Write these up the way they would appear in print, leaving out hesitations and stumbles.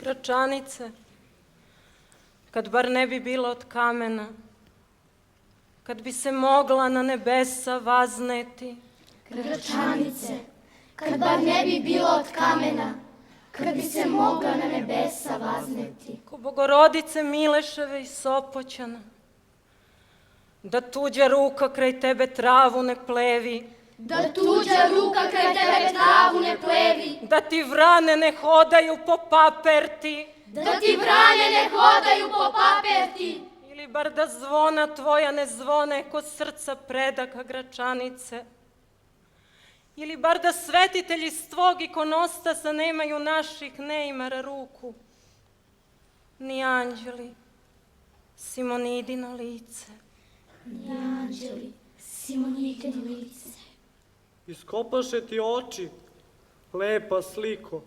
Gračanice, kad bar ne bi bila od kamena, kad bi se mogla na nebesa vazneti. Gračanice, kad bar ne bi bila od kamena, kad bi se mogla na nebesa vazneti. Ko Bogorodice Mileševe iz Sopoćana, da tuđa ruka kraj tebe travu ne plevi, da tuđa ruka kraj tebe travu ne plevi, da ti vrane ne hodaju po paperti, da ti vrane ne hodaju po paperti, ili bar da zvona tvoja ne zvone ko srca predaka Gračanice, ili bar da svetitelji iz tvog ikonostasa nemaju naših neimara ruku, ni anđeli, Simonidino lice. Ni anđeli, Simonidino lice. Iskopaše ti oči, lepa sliko.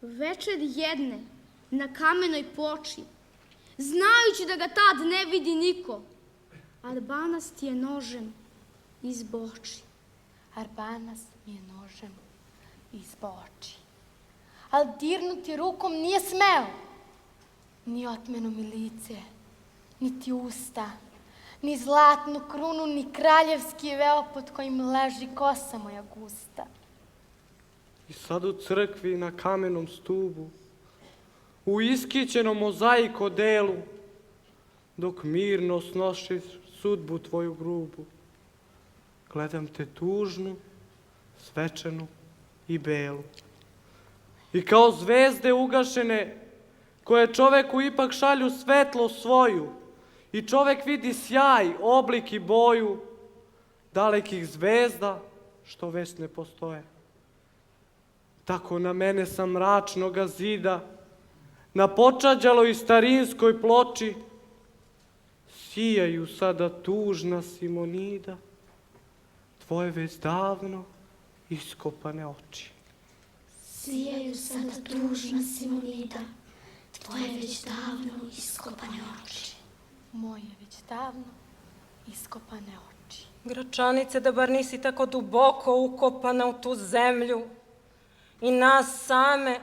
Večer jedne, na kamenoj ploči, znajući da ga tad ne vidi niko, Arbanas ti je nožem izboči. Arbanas mi je nožem izboči. Al dirnuti rukom nije smeo. Ni otmeno mi lice, niti usta, ni zlatnu krunu, ni kraljevski veo pod kojim leži kosa moja gusta. I sad u crkvi na kamenom stubu, u iskićenom mozaiko delu, dok mirno snosiš sudbu tvoju grubu, gledam te tužnu, svečanu i belu. I kao zvezde ugašene, koje čoveku ipak šalju svetlo svoju, i čovek vidi sjaj, oblik i boju dalekih zvezda što već ne postoje. Tako na mene sa mračnoga zida, na počađaloj starinskoj ploči, sijaju sada tužna Simonida, tvoje već davno iskopane oči. Sijaju sada tužna Simonida, tvoje već davno iskopane oči. Moje već davno iskopane oči. Gračanice, da bar nisi tako duboko ukopana u tu zemlju i nas same,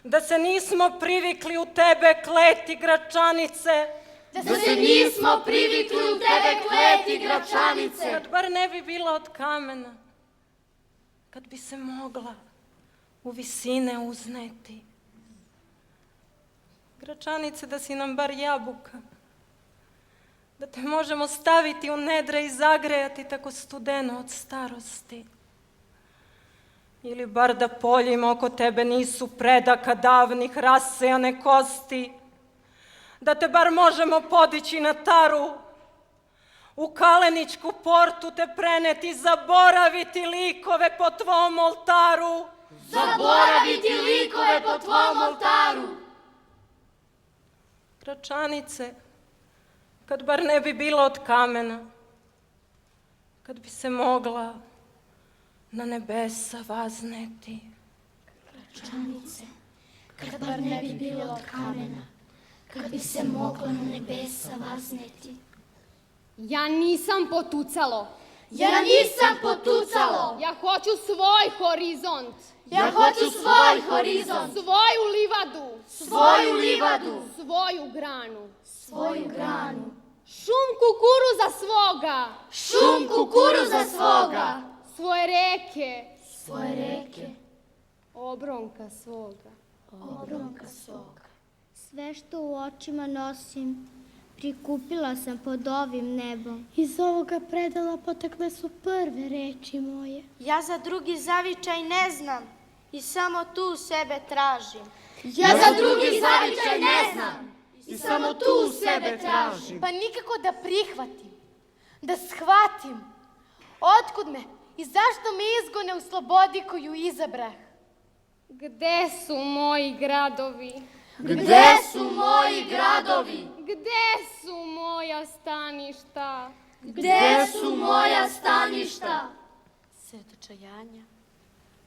da se nismo privikli u tebe kleti, Gračanice, Da se nismo privikli u tebe kleti, Gračanice, kad bar ne bi bila od kamena, kad bi se mogla u visine uzneti. Gračanice, da si nam bar jabuka, da te možemo staviti u nedre i zagrejati tako studeno od starosti. Ili bar da poljima oko tebe nisu predaka davnih rasejane kosti, da te bar možemo podići na taru, u Kaleničku portu te preneti, zaboraviti likove po tvom oltaru. zaboraviti likove po tvom oltaru. Gračanice, kad bar ne bi bila od kamena, kad bi se mogla na nebesa vazneti. Gračanice, kad bar ne bi bila od kamena, kad bi se mogla na nebesa vazneti. Ja nisam potucalo. Ja nisam potucalo. Ja hoću svoj horizont. Ja hoću svoj horizont. Svoju livadu. Svoju livadu. Svoju granu. Svoju granu. Šum kukuruza svoga. Šum kukuruza svoga. Svoje reke. Svoje reke. Obronka svoga. Obronka svoga. Sve što u očima nosim, prikupila sam pod ovim nebom. Iz ovoga predala potekle su prve reči moje. Ja za drugi zavičaj ne znam i samo tu sebe tražim. Ja za drugi zavičaj ne znam i samo tu sebe tražim. Pa nikako da prihvatim, da shvatim otkud me i zašto me izgone u slobodi koju izabrah. Gde su moji gradovi? Gde su moji gradovi? Gde su moja staništa? Gde su moja staništa? Sred očajanja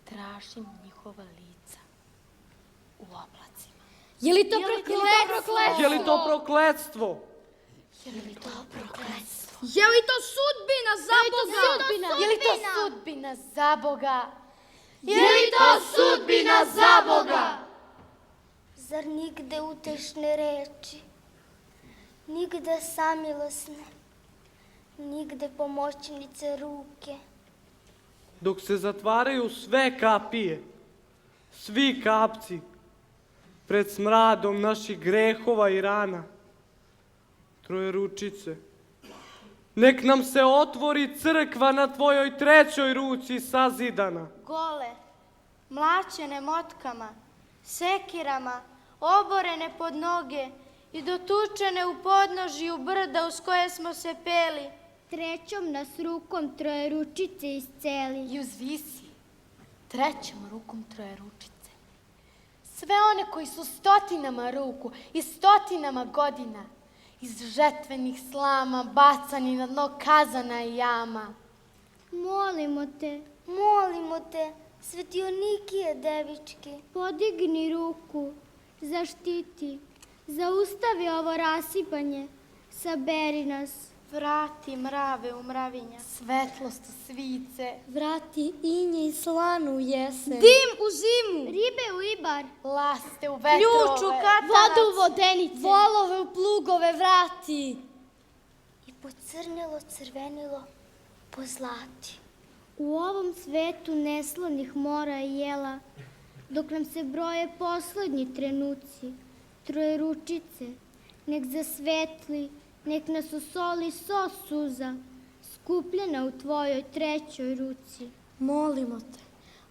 tražim njihova lica u oblacima. Je li to prokletstvo? Je li to prokletstvo? Je li to prokletstvo? Je li to sudbina za Boga? Je li to sudbina za Boga? Je li to sudbina za Boga? Zar nigde utešne reči, nigde samilosne, nigde pomoćnice ruke. Dok se zatvaraju sve kapije, svi kapci, pred smradom naših grehova i rana, Trojeručice, nek nam se otvori crkva na tvojoj trećoj ruci sazidana. Gole, mlačene motkama, sekirama, oborene pod noge i dotučene u podnožju brda uz koje smo se peli. Trećom nas rukom Trojeručice isceli. I uzvisi trećom rukom Trojeručice sve one koji su stotinama ruku i stotinama godina iz žetvenih slama bacani na dno kazana i jama. Molimo te, Svetionikije devički, podigni ruku, zaštiti, zaustavi ovo rasipanje, saberi nas. Vrati mrave u mravinja. Svetlost u svice, Vrati inje i slanu u jesen. Dim u zimu, Ribe u ibar, laste u vetrove, Ključ u katanac. Vodu u vodenice. Volove u plugove vrati. i pocrnilo crvenilo pozlati. u ovom svetu neslanih mora i jela, dok nam se broje poslednji trenuci, Trojeručice, nek zasvetli, nek nas osoli so suza, skupljena u tvojoj trećoj ruci.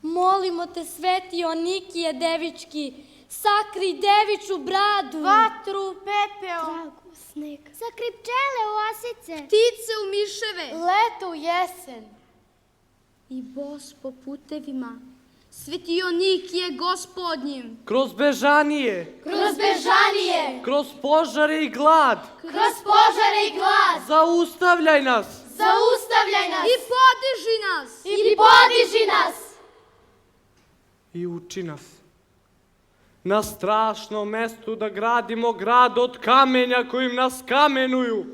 Molimo te, sveti Onikije devički, sakri deviču bradu. Vatru, pepeo. Tragu snega. Sakri pčele u osice ptice u miševe leto u jesen, i bos po putevima. Svetionik je gospodnjim. Kroz bežanije, kroz požare i glad, zaustavljaj nas, I podiži nas. i uči nas na strašnom mestu da gradimo grad od kamenja kojim nas kamenuju.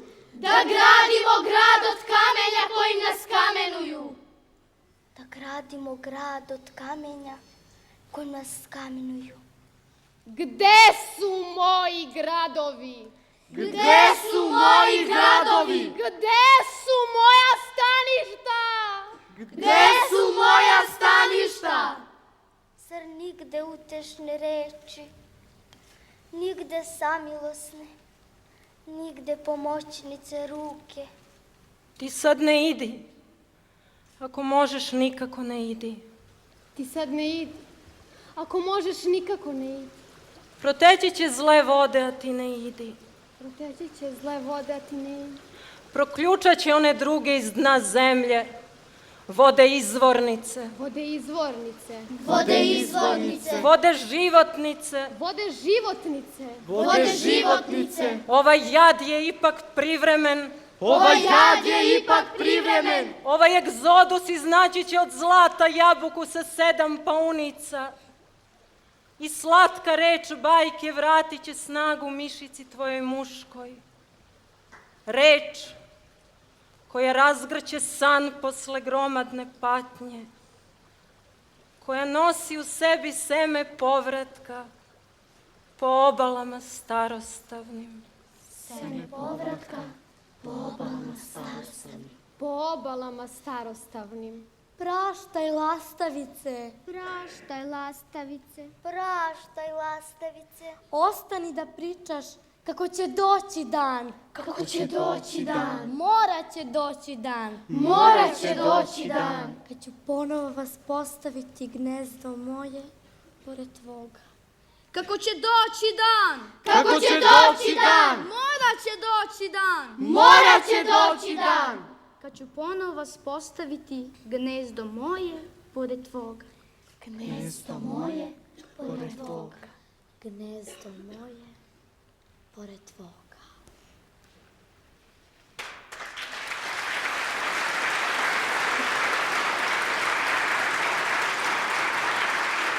Da gradimo grad od kamenja koji nas kamenuju. Gde su moji gradovi? Gde su moji gradovi? Gde su moja staništa? Gde su moja staništa? Zar nigde utešne reči, nigde samilosne, nigde pomoćnice ruke. Ti sad ne idi. Ako možeš, nikako ne idi. Ti sad ne idi. Ako možeš, nikako ne idi. Proteći će zle vode, a ti ne idi. Proteći će zle vode, a ti ne idi. Proključat će one druge iz dna zemlje, vode izvornice, Vode izvornice. vode životnice. Vode životnice. Ovaj jad je ipak privremen, Ovaj jad je ipak privremen. ovaj egzodus iznaći će od zlata jabuku sa 7 paunica. I slatka reč bajke vratit će snagu mišici tvojoj muškoj. Reč koja razgrće san posle gromadne patnje, koja nosi u sebi seme povratka po obalama starostavnim. Po obalama starostavnim. Praštaj lastavice, Ostani da pričaš kako će doći dan. Morat će doći dan. Kad ću ponovo vas postaviti gnezdo moje pored tvoga. Kako će doći dan. Morat će doći dan. Kad ću ponovo vas postaviti gnezdo moje pored tvoga. Gnezdo moje pored tvoga.